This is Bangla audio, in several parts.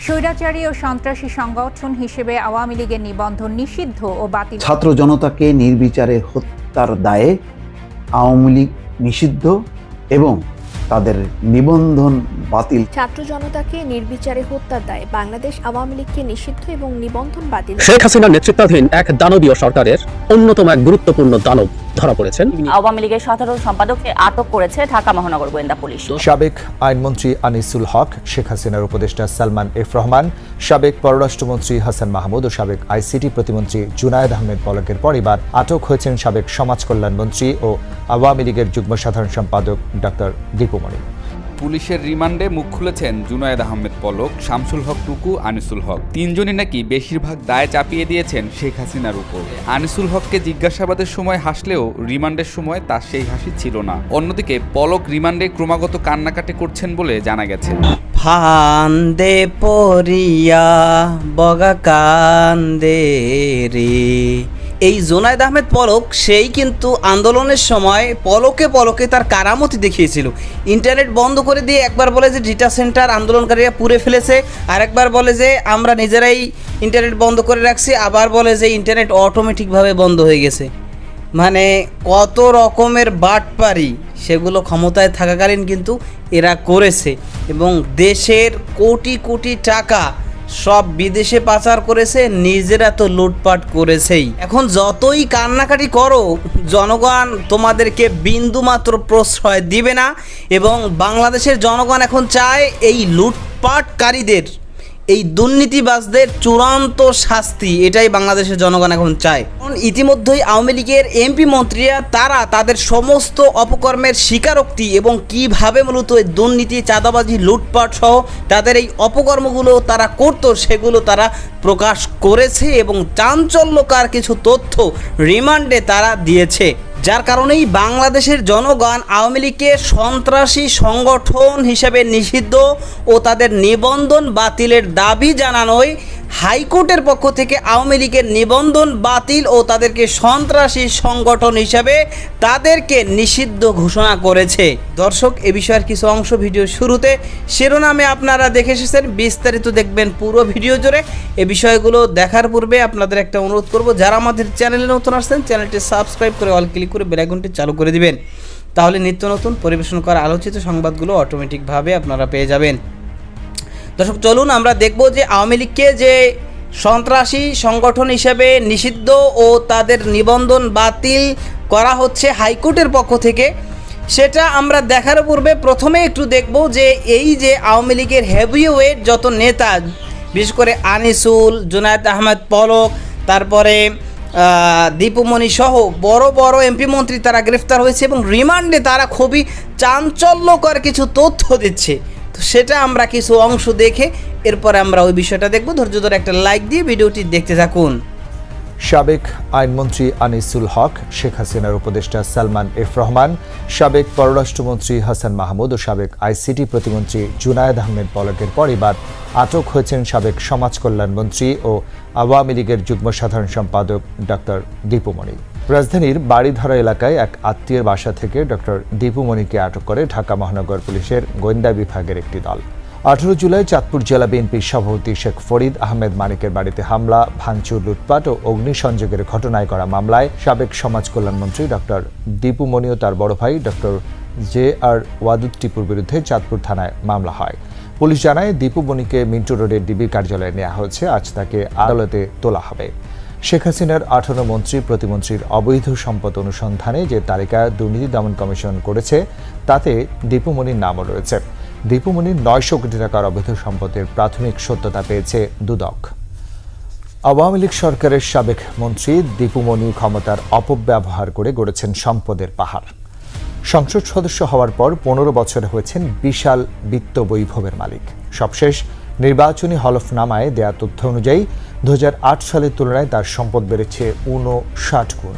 স্বৈরাচারী ও সন্ত্রাসী সংগঠন হিসেবে আওয়ামী লীগের নিবন্ধন নিষিদ্ধ ও বাতিল। ছাত্র জনতাকে নির্বিচারে হত্যার দায়ে আওয়ামী লীগ নিষিদ্ধ এবং তাদের নিবন্ধন বাতিল। ছাত্র জনতাকে নির্বিচারে হত্যার দায়ে বাংলাদেশ আওয়ামী লীগকে নিষিদ্ধ এবং নিবন্ধন বাতিল। শেখ হাসিনার নেতৃত্বাধীন এক দানবীয় সরকারের অন্যতম এক গুরুত্বপূর্ণ দানব ধরা পড়েছেন। আওয়ামী লীগের সাধারণ সম্পাদককে আটক করেছে ঢাকা মহানগর গোয়েন্দা পুলিশ। সাবেক আইনমন্ত্রী আনিসুল হক, শেখ হাসিনার উপদেষ্টা সালমান এফ রহমান, সাবেক পররাষ্ট্রমন্ত্রী হাসান মাহমুদ ও সাবেক আইসিটি প্রতিমন্ত্রী জুনায়েদ আহমেদ পলকের পর এবার আটক হয়েছেন সাবেক সমাজ কল্যাণ মন্ত্রী ও আওয়ামী লীগের যুগ্ম সাধারণ সম্পাদক ডক্টর দীপু মনি। পুলিশের রিমান্ডে মুখ খুলেছেন জুনায়েদ আহমেদ পলক, শামসুল হক টুকু, আনিসুল হক। তিনজনই নাকি বেশিরভাগ দায় চাপিয়ে দিয়েছেন শেখ হাসিনার উপর। আনিসুল হককে জিজ্ঞাসাবাদের সময় হাসলেও রিমান্ডের সময় তার সেই হাসি ছিল না। অন্যদিকে পলক রিমান্ডে ক্রমাগত কান্নাকাটি করছেন বলে জানা গেছে। ফান্দে পরিয়া বগা কান্দে রে, এই জুনায়েদ আহমেদ পলক সেই কিন্তু আন্দোলনের সময় পলকে পলকে তার কারামতি দেখিয়েছিল। ইন্টারনেট বন্ধ করে দিয়ে একবার বলে যে ডেটা সেন্টার আন্দোলনকারীরা পুড়ে ফেলেছে, আর একবার বলে যে আমরা নিজেরাই ইন্টারনেট বন্ধ করে রাখছি, আবার বলে যে ইন্টারনেট অটোমেটিকভাবে বন্ধ হয়ে গেছে। মানে কত রকমের বাটপারি সেগুলো ক্ষমতায় থাকাকালীন কিন্তু এরা করেছে এবং দেশের কোটি কোটি টাকা সব বিদেশে পাচার করেছে, নিজেরা তো লুটপাট করেছেই। এখন যতই কান্নাকাটি করো, জনগণ তোমাদেরকে বিন্দুমাত্র প্রশ্রয় দিবে না এবং বাংলাদেশের জনগণ এখন চায় এই লুটপাটকারীদের, এই দুর্নীতিবাজদের চূড়ান্ত শাস্তি। এটাই বাংলাদেশের জনগণ এখন চায়। ইতিমধ্যেই আওয়ামী লীগের এমপি মন্ত্রীরা তারা তাদের সমস্ত অপকর্মের স্বীকারোক্তি এবং কিভাবে মূলত দুর্নীতি, চাঁদাবাজি, লুটপাট সহ তাদের এই অপকর্মগুলো তারা করতো সেগুলো তারা প্রকাশ করেছে এবং চাঞ্চল্যকর কিছু তথ্য রিমান্ডে তারা দিয়েছে। যার কারণেই বাংলাদেশের জনগণ আওয়ামী লীগকে সন্ত্রাসী সংগঠন হিসেবে নিষিদ্ধ ও তাদের নিবন্ধন বাতিলের দাবি জানানোয় হাইকোর্টের পক্ষ থেকে আওয়ামী লীগের নিবন্ধন বাতিল ও তাদেরকে সন্ত্রাসী সংগঠন হিসেবে তাদেরকে নিষিদ্ধ ঘোষণা করেছে। দর্শক, এ বিষয়ের কিছু অংশ ভিডিও শুরুতে শিরোনামে আপনারা দেখে এসেছেন, বিস্তারিত দেখবেন পুরো ভিডিও জুড়ে। এ বিষয়গুলো দেখার পূর্বে আপনাদের একটা অনুরোধ করব, যারা আমাদের চ্যানেলে নতুন আসছেন চ্যানেলটি সাবস্ক্রাইব করে অল ক্লিক করে বেল আইকনটি চালু করে দিবেন, তাহলে নিত্য নতুন পরিবেশন করা আলোচিত সংবাদগুলো অটোমেটিকভাবে আপনারা পেয়ে যাবেন। দর্শক, চলুন আমরা দেখব যে আওয়ামী লীগকে যে সন্ত্রাসী সংগঠন হিসেবে নিষিদ্ধ ও তাদের নিবন্ধন বাতিল করা হচ্ছে হাইকোর্টের পক্ষ থেকে, সেটা আমরা দেখার পূর্বে প্রথমে একটু দেখব যে এই যে আওয়ামী লীগের হেভিওয়েট যত নেতা, বিশেষ করে আনিসুল, জুনায়েদ আহমেদ পলক, তারপরে দীপু মনি সহ বড় বড় এমপি মন্ত্রী তারা গ্রেফতার হয়েছে এবং রিমান্ডে তারা খুবই চাঞ্চল্যকর কিছু তথ্য দিচ্ছে। তো সেটা আমরা কিছু অংশ দেখে এরপরে আমরা ওই বিষয়টা দেখব। ধৈর্য ধরে একটা লাইক দিয়ে ভিডিওটি দেখতে থাকুন। সাবেক আইনমন্ত্রী আনিসুল হক, শেখ হাসিনার উপদেষ্টা সালমান এফ রহমান, সাবেক পররাষ্ট্রমন্ত্রী হাসান মাহমুদ ও সাবেক আইসিটি প্রতিমন্ত্রী জুনায়েদ আহমেদ পলকের পর এবার আটক হয়েছেন সাবেক সমাজ কল্যাণ মন্ত্রী ও আওয়ামী লীগের যুগ্ম সাধারণ সম্পাদক ডক্টর দীপু মনি। রাজধানীর বাড়িধরা এলাকায় এক আত্মীয়ের বাসা থেকে ডক্টর দীপু মনিকে আটক করে ঢাকা মহানগর পুলিশের গোয়েন্দা বিভাগের একটি দল। 18 জুলাই চাঁদপুর জেলা বিএনপির সভাপতি শেখ ফরিদ আহমেদ মানিকের বাড়িতে হামলা, ভাঙচুর, লুটপাট ও অগ্নিসংযোগের ঘটনায় করা মামলায় সাবেক সমাজ কল্যাণমন্ত্রী ডক্টর দীপু মনি ও তার বড় ভাই ডক্টর JR ওয়াদুদ টিপুর বিরুদ্ধে চাঁদপুর থানায় মামলা হয়। পুলিশ জানায় দীপু মনিকে মিন্টু রোডের ডিবি কার্যালয়ে নেওয়া হয়েছে, আজ তাকে আদালতে তোলা হবে। শেখ হাসিনার 18 মন্ত্রী প্রতিমন্ত্রীর অবৈধ সম্পদ অনুসন্ধানে যে তালিকা দুর্নীতি দমন কমিশন করেছে তাতে দীপু মনির নামও রয়েছে। দীপু মনির 900 কোটি টাকার অবৈধ সম্পদের প্রাথমিক সত্যতা পেয়েছে দুদক। আওয়ামী লীগ সরকারের সাবেক মন্ত্রী দীপু মনি ক্ষমতার অপব্যবহার করে গড়েছেন সম্পদের পাহাড়। সংসদ সদস্য হওয়ার পর 15 বছরে হয়েছেন বিশাল বিত্ত বৈভবের মালিক। সবশেষ নির্বাচনী হলফনামায় দেয়া তথ্য অনুযায়ী 2008 সালের তুলনায় তার সম্পদ বেড়েছে 59 গুণ।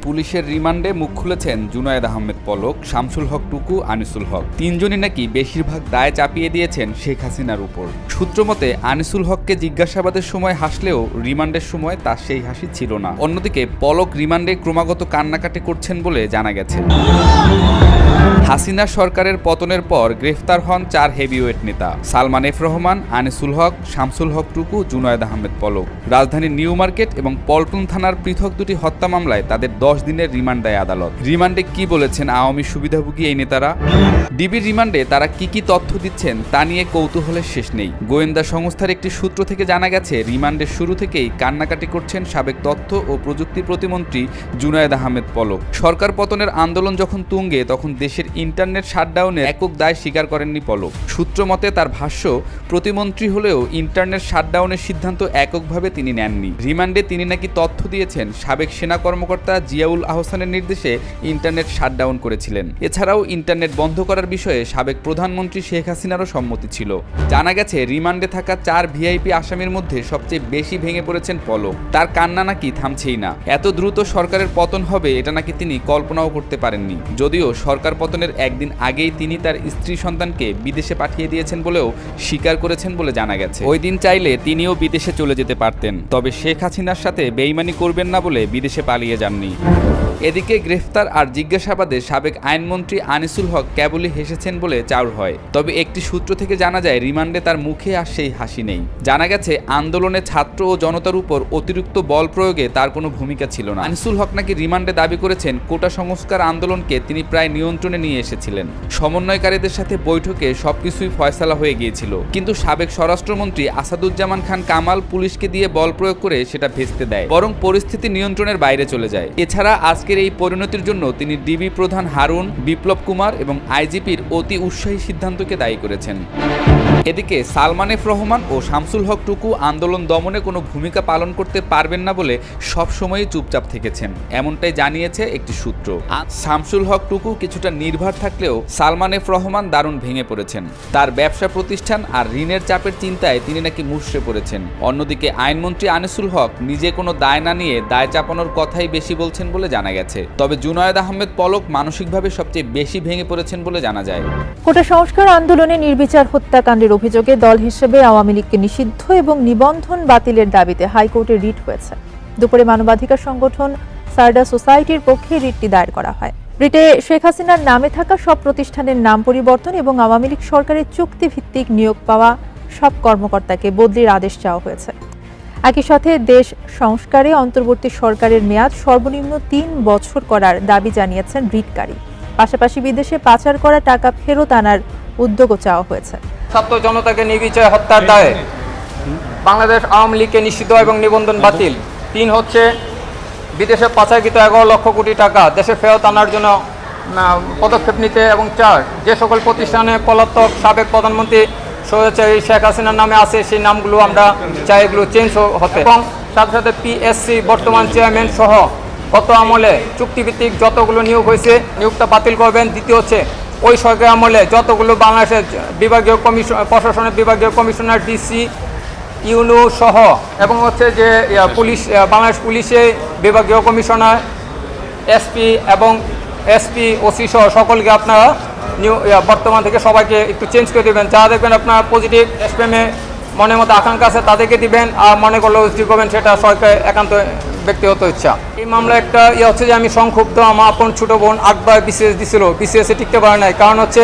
পুলিশের রিমান্ডে মুখ খুলেছেন জুনায়েদ আহমেদ পলক, শামসুল হক টুকু, আনিসুল হক। তিনজনই নাকি বেশিরভাগ দায় চাপিয়ে দিয়েছেন শেখ হাসিনার উপর। সূত্রমতে আনিসুল হককে জিজ্ঞাসাবাদের সময় হাসলেও রিমান্ডের সময় তার সেই হাসি ছিল না। অন্যদিকে পলক রিমান্ডে ক্রমাগত কান্নাকাটি করছেন বলে জানা গেছে। হাসিনা সরকারের পতনের পর গ্রেফতার হন 4 হেভিওয়েট নেতা সালমান এফ রহমান, আনিসুল হক, শামসুল হক টুকু, জুনায়েদ আহমেদ পলক। রাজধানীর নিউ মার্কেট এবং পল্টন থানার পৃথক দুটি হত্যা মামলায় তাদের 10 দিনের রিমান্ড দেয় আদালত। রিমান্ডে কি বলেছেন আওয়ামী সুবিধাভোগী এই নেতারা? ডিবির রিমান্ডে তারা কি তথ্য দিচ্ছেন তা নিয়ে কৌতূহলের শেষ নেই। গোয়েন্দা সংস্থার একটি সূত্র থেকে জানা গেছে, রিমান্ডের শুরু থেকেই কান্নাকাটি করছেন সাবেক তথ্য ও প্রযুক্তি প্রতিমন্ত্রী জুনায়েদ আহমেদ পলক। সরকার পতনের আন্দোলন যখন তুঙ্গে, তখন দেশের ইন্টারনেট শাটডাউনের একক দায় স্বীকার করেননি পলক। সূত্র মতে তার ভাষ্য, প্রতিমন্ত্রী হলেও ইন্টারনেট শাটডাউনের সিদ্ধান্ত এককভাবে তিনি নেননি। রিমান্ডে তিনি নাকি তথ্য দিয়েছেন সাবেক সেনা কর্মকর্তা জিয়াউল আহসানের নির্দেশে ইন্টারনেট শাটডাউন করেছিলেন। এছাড়াও ইন্টারনেট বন্ধ করার বিষয়ে সাবেক প্রধানমন্ত্রী শেখ হাসিনারও সম্মতি ছিল। জানা গেছে, রিমান্ডে থাকা 4 ভিআইপি আসামির মধ্যে সবচেয়ে বেশি ভেঙে পড়েছেন পলক। তার কান্না নাকি থামছেই না। এত দ্রুত সরকারের পতন হবে এটা নাকি তিনি কল্পনাও করতে পারেননি। যদিও সরকার পতনের একদিন আগেই তিনি তার স্ত্রী সন্তানকে বিদেশে পাঠিয়ে দিয়েছেন বলেও স্বীকার করেছেন বলে জানা গেছে। ওই দিন চাইলে তিনিও বিদেশে চলে যেতে পারতেন, তবে শেখ হাসিনার সাথে বেইমানি করবেন না বলে বিদেশে পালিয়ে যাননি। এদিকে গ্রেফতার আর জিজ্ঞাসাবাদে সাবেক আইনমন্ত্রী আনিসুল হক কেবলই হেসেছেন বলে চাউর হয়। তবে একটি সূত্র থেকে জানা যায়, রিমান্ডে তার মুখে আর সেই হাসি নেই। জানা গেছে, আন্দোলনে ছাত্র ও জনতার উপর অতিরিক্ত বল প্রয়োগে তার কোনো ভূমিকা ছিল না। আনিসুল হক নাকি রিমান্ডে দাবি করেছেন, কোটা সংস্কার আন্দোলনকে তিনি প্রায় নিয়ন্ত্রণে নিয়ে এসেছিলেন। সমন্বয়কারীদের সাথে বৈঠকে সবকিছুই ফয়সালা হয়ে গিয়েছিল, কিন্তু সাবেক স্বরাষ্ট্রমন্ত্রী আসাদুজ্জামান খান কামাল পুলিশকে দিয়ে বল প্রয়োগ করে সেটা ভেস্তে দেয়, বরং পরিস্থিতি নিয়ন্ত্রণের বাইরে চলে যায়। এছাড়া আজকের এই পরিণতির জন্য তিনি ডিবি প্রধান হারুন, বিপ্লব কুমার এবং আইজিপির অতি উৎসাহী সিদ্ধান্তকে দায়ী করেছেন। এদিকে সালমান এফ রহমান ও শামসুল হক টুকু আন্দোলন দমনে কোনো ভূমিকা পালন করতে পারবেন না বলে সবসময়ই চুপচাপ থেকেছেন, এমনটাই জানিয়েছে একটি সূত্র। শামসুল হক টুকু কিছুটা নির্ভর থাকলেও সালমান এফ রহমান দারুণ ভেঙে পড়েছেন। তার ব্যবসা প্রতিষ্ঠান আর ঋণের চাপের চিন্তায় তিনি নাকি মুষড়ে পড়েছেন। অন্যদিকে আইনমন্ত্রী আনিসুল হক নিজে কোনো দায় না নিয়ে দায় চাপানোর কথাই বেশি বলছেন বলে জানা গেছে। তবে জুনায়েদ আহমেদ পলক মানসিকভাবে সবচেয়ে বেশি ভেঙে পড়েছেন বলে জানা যায়। কোটা সংস্কার আন্দোলনে নির্বিচার হত্যাকাণ্ডের অভিযোগে দল হিসেবে আওয়ামী লীগকে নিষিদ্ধ এবং নিবন্ধন বাতিলের দাবিতে হাইকোর্টে রিট হয়েছে। দুপুরে মানবাধিকার সংগঠন সারদা সোসাইটির পক্ষে রিটটি দায়ের করা হয়। রিটে শেখ হাসিনার নামে থাকা সব প্রতিষ্ঠানের নাম পরিবর্তন এবং আওয়ামী লীগ সরকারের চুক্তিভিত্তিক নিয়োগ পাওয়া সব কর্মকর্তাকে বদলির আদেশ চাওয়া হয়েছে। একই সাথে দেশ সংস্কারে অন্তর্বর্তী সরকারের মেয়াদ সর্বনিম্ন 3 বছর করার দাবি জানিয়েছেন রিটকারী। পাশাপাশি বিদেশে পাচার করা টাকা ফেরত আনার উদ্যোগও চাওয়া হয়েছে। ছাত্র জনতাকে নির্বিচারে হত্যার দায়ে বাংলাদেশ আওয়ামী লীগকে নিষিদ্ধ এবং নিবন্ধন বাতিল। 3 হচ্ছে বিদেশে পাচারকৃত 11 লক্ষ কোটি টাকা দেশে ফেরত আনার জন্য পদক্ষেপ নিতে, এবং 4 যে সকল প্রতিষ্ঠানে পলাতক সাবেক প্রধানমন্ত্রী স্বৈরাচারী শেখ হাসিনার নামে আছে সেই নামগুলো আমরা চাই এগুলো চেঞ্জ হতে, এবং সাথে সাথে পিএসসি বর্তমান চেয়ারম্যান সহ গত আমলে চুক্তিভিত্তিক যতগুলো নিয়োগ হয়েছে নিয়োগটা বাতিল করবেন। দ্বিতীয় হচ্ছে ওই সরকার আমলে যতগুলো বাংলাদেশের বিভাগীয় প্রশাসনের বিভাগীয় কমিশনার, ডিসি, ইউনো সহ, এবং হচ্ছে যে পুলিশ, বাংলাদেশ পুলিশে বিভাগীয় কমিশনার, এসপি এবং এসপি, ওসি সহ সকলকে আপনারা বর্তমান থেকে সবাইকে একটু চেঞ্জ করে দেবেন। যা দেখবেন আপনার পজিটিভ এসপিএমে মনের মতো আকাঙ্ক্ষা আছে তাদেরকে দিবেন, আর মনে করলে ওসি করবেন, সেটা সরকার একান্ত ব্যক্তিগত ইচ্ছা। এই মামলা একটা হচ্ছে যে আমি সংক্ষুব্ধ। আমার আপন ছোটো বোন 8 বার বিসিএস দিছিল, বিসিএসে টিকতে পারে নাই। কারণ হচ্ছে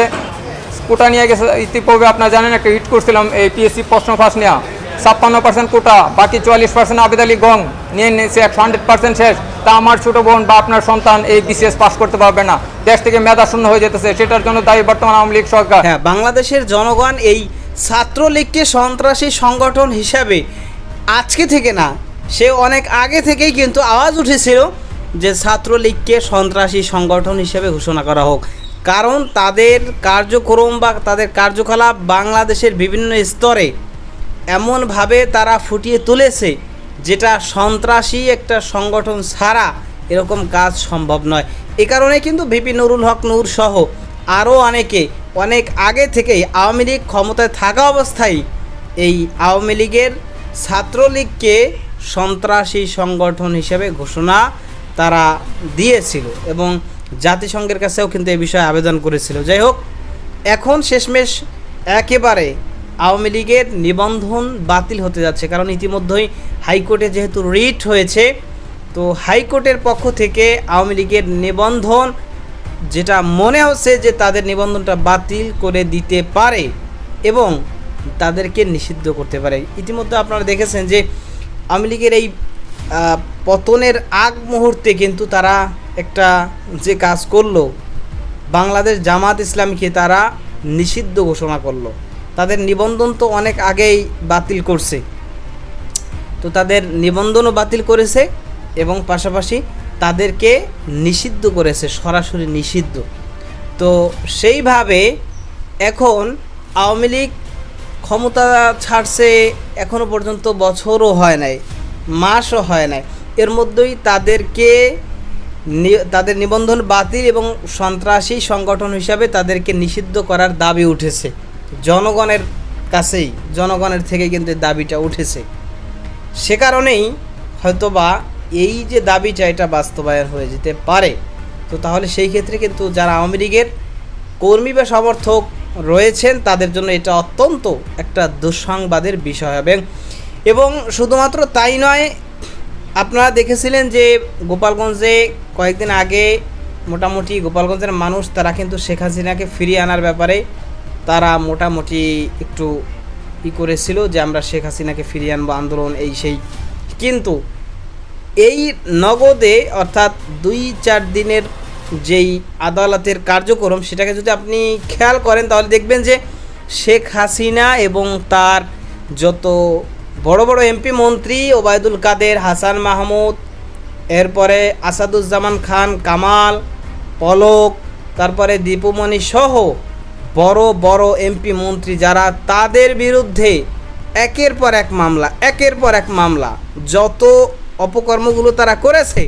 কোটা নিয়ে গেছে, ইতিপূর্বে আপনারা জানেন একটা হিট করছিলাম এই পিএসসি প্রশ্ন ফাঁস নেওয়া, 56% কোটা, বাকি 44% আবেদ আলী গং নিয়ে নিয়েছে, 100% শেষ। তা আমার ছোটো বোন বা আপনার সন্তান এই বিসিএস পাস করতে পারবে না, দেশ থেকে মেধা শূন্য হয়ে যেতেছে। সেটার জন্য দায়ী বর্তমান আওয়ামী লীগ সরকার। হ্যাঁ, বাংলাদেশের জনগণ এই ছাত্রলীগকে সন্ত্রাসী সংগঠন হিসাবে আজকে থেকে না, সে অনেক আগে থেকেই কিন্তু আওয়াজ উঠেছিল যে ছাত্রলীগকে সন্ত্রাসী সংগঠন হিসেবে ঘোষণা করা হোক। কারণ তাদের কার্যক্রম বা তাদের কার্যকলাপ বাংলাদেশের বিভিন্ন স্তরে এমনভাবে তারা ফুটিয়ে তুলেছে যেটা সন্ত্রাসী একটা সংগঠন ছাড়া এরকম কাজ সম্ভব নয়। এ কারণে কিন্তু ভিপি নুরুল হক নূর সহ আরও অনেকে অনেক আগে থেকেই আওয়ামী লীগ ক্ষমতায় থাকা অবস্থায় এই আওয়ামী লীগের ছাত্রলীগকে সন্ত্রাসী সংগঠন হিসেবে ঘোষণা তারা দিয়েছিল এবং জাতিসংঘের কাছেও কিন্তু এই বিষয়ে আবেদন করেছিল। যাই হোক, এখন শেষমেশ একেবারে আওয়ামী লীগের নিবন্ধন বাতিল হতে যাচ্ছে, কারণ ইতিমধ্যেই হাইকোর্টে যেহেতু রিট হয়েছে, তো হাইকোর্টের পক্ষ থেকে আওয়ামী লীগের নিবন্ধন যেটা মনে হচ্ছে যে তাদের নিবন্ধনটা বাতিল করে দিতে পারে এবং তাদেরকে নিষিদ্ধ করতে পারে। ইতিমধ্যে আপনারা দেখেছেন যে আওয়ামী লীগের এই পতনের আগ মুহূর্তে কিন্তু তারা একটা যে কাজ করলো, বাংলাদেশ জামাত ইসলামীকে তারা নিষিদ্ধ ঘোষণা করলো। তাদের নিবন্ধন তো অনেক আগেই বাতিল করছে, তো তাদের নিবন্ধনও বাতিল করেছে এবং পাশাপাশি তাদেরকে নিষিদ্ধ করেছে, সরাসরি নিষিদ্ধ। তো সেইভাবে এখন আওয়ামী লীগ ক্ষমতা ছাড়ছে এখনও পর্যন্ত বছরও হয় নাই, মাসও হয় নাই, এর মধ্যেই তাদেরকে তাদের নিবন্ধন বাতিল এবং সন্ত্রাসী সংগঠন হিসাবে তাদেরকে নিষিদ্ধ করার দাবি উঠেছে জনগণের কাছেই, জনগণের থেকে কিন্তু দাবিটা উঠেছে। সে কারণেই হয়তোবা এই যে দাবিটা এটা বাস্তবায়ন হয়ে যেতে পারে। তো তাহলে সেই ক্ষেত্রে কিন্তু যারা আওয়ামী লীগের কর্মী বা সমর্থক রয়েছেন তাদের জন্য এটা অত্যন্ত একটা দুঃসংবাদের বিষয় হবে। এবং শুধুমাত্র তাই নয়, আপনারা দেখেছিলেন যে গোপালগঞ্জে কয়েকদিন আগে মোটামুটি গোপালগঞ্জের মানুষ তারা কিন্তু শেখ হাসিনাকে ফিরিয়ে আনার ব্যাপারে তারা মোটামুটি একটু করেছিল যে আমরা শেখ হাসিনাকে ফিরিয়ে আনবো, আন্দোলন এই সেই। কিন্তু এই নগদে অর্থাৎ 2-4 দিনের যেই আদালতের কার্যক্রম সেটাকে যদি আপনি খেয়াল করেন তাহলে দেখবেন যে শেখ হাসিনা এবং তার যত বড় বড় এমপি মন্ত্রী, ওবায়দুল কাদের, হাসান মাহমুদ, এরপরে আসাদুজ্জামান খান কামাল, পলক, তারপরে দীপুমণি সহ বড় বড় এমপি মন্ত্রী যারা, তাদের বিরুদ্ধে একের পর এক মামলা যত অপকর্মগুলো তারা করেছে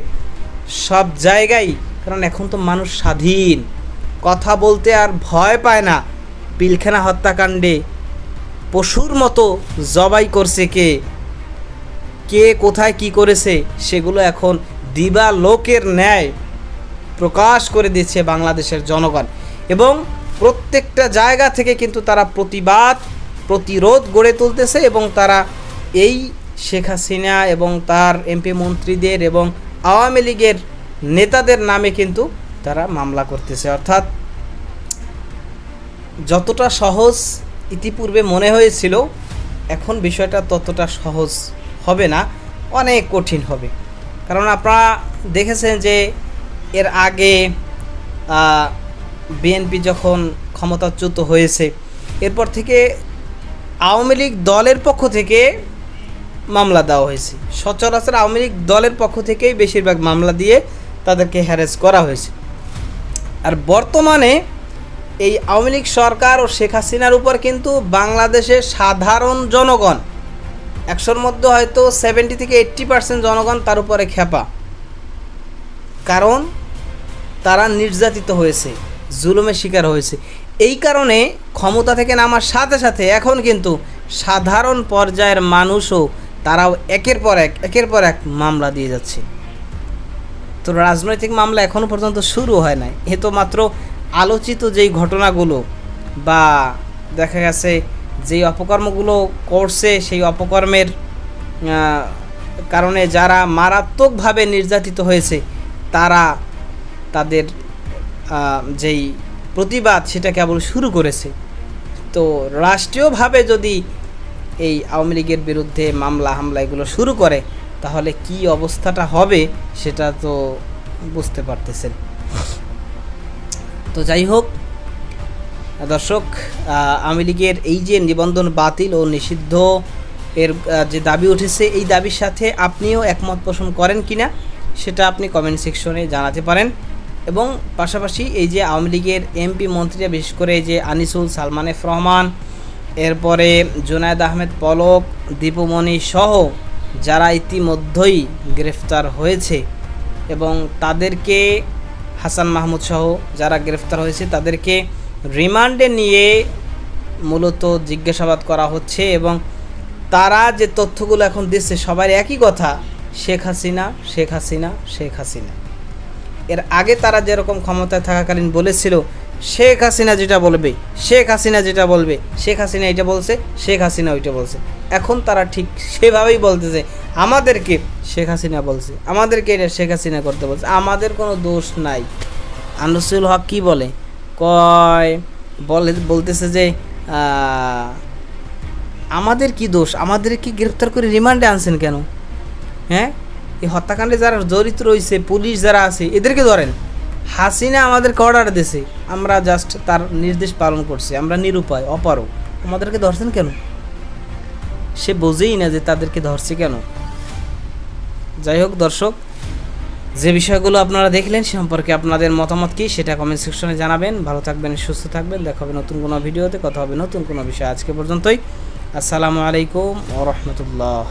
সব জায়গায়। কারণ এখন তো মানুষ স্বাধীন, কথা বলতে আর ভয় পায় না। পিলখানা হত্যাকাণ্ডে পশুর মতো জবাই করছে কে কোথায় কি করেছে সেগুলো এখন দিবালোকের ন্যায় প্রকাশ করে দিচ্ছে বাংলাদেশের জনগণ। এবং প্রত্যেকটা জায়গা থেকে কিন্তু তারা প্রতিরোধ গড়ে তুলতেছে এবং তারা এই শেখ হাসিনা এবং তার এমপি মন্ত্রীদের এবং আওয়ামী লীগের নেতাদের নামে কিন্তু তারা মামলা করতেছে। অর্থাৎ যতটা সহজ ইতিপূর্বে মনে হয়েছিল এখন বিষয়টা ততটা সহজ হবে না, অনেক কঠিন হবে। কারণ আপনারা দেখেছেন যে এর আগে বিএনপি যখন ক্ষমতাচ্যুত হয়েছে এরপর থেকে আওয়ামী লীগ দলের পক্ষ থেকে মামলা দেওয়া হয়েছে। সচরাচর আওয়ামী লীগ দলের পক্ষ থেকেই বেশিরভাগ মামলা দিয়ে তাদেরকে হ্যারাস করা হয়েছে। আর বর্তমানে এই আওয়ামী লীগ সরকার ও শেখ হাসিনার উপর কিন্তু বাংলাদেশের সাধারণ জনগণ 100-র মধ্যে হয়তো 70 থেকে 80% জনগণ তার উপরে খেপা। কারণ তারা নির্যাতিত হয়েছে, জুলুমের শিকার হয়েছে। এই কারণে ক্ষমতা থেকে নামার সাথে সাথে এখন কিন্তু সাধারণ পর্যায়ের মানুষও তারাও একের পর এক মামলা দিয়ে যাচ্ছে। তো রাজনৈতিক মামলা এখনও পর্যন্ত শুরু হয় নাই। এ তো মাত্র আলোচিত যেই ঘটনাগুলো বা দেখা গেছে যেই অপকর্মগুলো করছে সেই অপকর্মের কারণে যারা মারাত্মকভাবে নির্যাতিত হয়েছে তারা তাদের যেই প্রতিবাদ সেটা কেবল শুরু করেছে। তো রাষ্ট্রীয়ভাবে যদি এই আওয়ামী লীগের বিরুদ্ধে হামলা এগুলো শুরু করে তাহলে কি অবস্থাটা হবে সেটা তো বুঝতে পারতেছেন। তো যাই হোক দর্শক, আওয়ামী লীগের এই যে নিবন্ধন বাতিল ও নিষিদ্ধ এর যে দাবি উঠেছে এই দাবির সাথে আপনিও একমত পোষণ করেন কিনা সেটা আপনি কমেন্ট সেকশনে জানাতে পারেন। এবং পাশাপাশি এই যে আওয়ামী লীগের এমপি মন্ত্রীরা বিশেষ করে এই যে আনিসুল, সালমান এফ রহমান, এরপরে জুনায়েদ আহমেদ পলক, দীপুমণি সহ যারা ইতিমধ্যেই গ্রেফতার হয়েছে এবং তাদেরকে হাসান মাহমুদ সহ যারা গ্রেফতার হয়েছে তাদেরকে রিমান্ডে নিয়ে মূলত জিজ্ঞাসাবাদ করা হচ্ছে। এবং তারা যে তথ্যগুলো এখন দিচ্ছে সবার একই কথা, শেখ হাসিনা শেখ হাসিনা শেখ হাসিনা। এর আগে তারা যেরকম ক্ষমতায় থাকাকালীন বলেছিল শেখ হাসিনা যেটা বলবে, শেখ হাসিনা যেটা বলবে, শেখ হাসিনা এটা বলছে, শেখ হাসিনা ওইটা বলছে। এখন তারা ঠিক সেভাবেই বলতেছে আমাদেরকে শেখ হাসিনা বলছে, আমাদেরকে এটা শেখ হাসিনা করতে বলছে। আমাদের কোনো দোষ নাই, আনিসুল হক কি বলে বলতেছে যে আমাদের কি দোষ, আমাদেরকে গ্রেফতার করে রিমান্ডে আনছেন কেন? হ্যাঁ, এই হত্যাকাণ্ডে যারা জড়িত রয়েছে, পুলিশ যারা আছে, এদেরকে ধরেন। হাসিনা আমাদেরকে অর্ডার দিয়েছে, আমরা জাস্ট তার নির্দেশ পালন করছি, আমরা নিরুপায় অপারগ, আমাদেরকে ধরছেন কেন? সে বোঝেই না যে তাদেরকে ধরছে কেন। যাই হোক দর্শক, যে বিষয়গুলো আপনারা দেখলেন সে সম্পর্কে আপনাদের মতামত কি সেটা কমেন্ট সেকশনে জানাবেন। ভালো থাকবেন, সুস্থ থাকবেন, দেখা হবে নতুন কোনো ভিডিওতে, কথা হবে নতুন কোনো বিষয়। আজকে পর্যন্তই, আসসালামু আলাইকুম ওয়া রাহমাতুল্লাহ।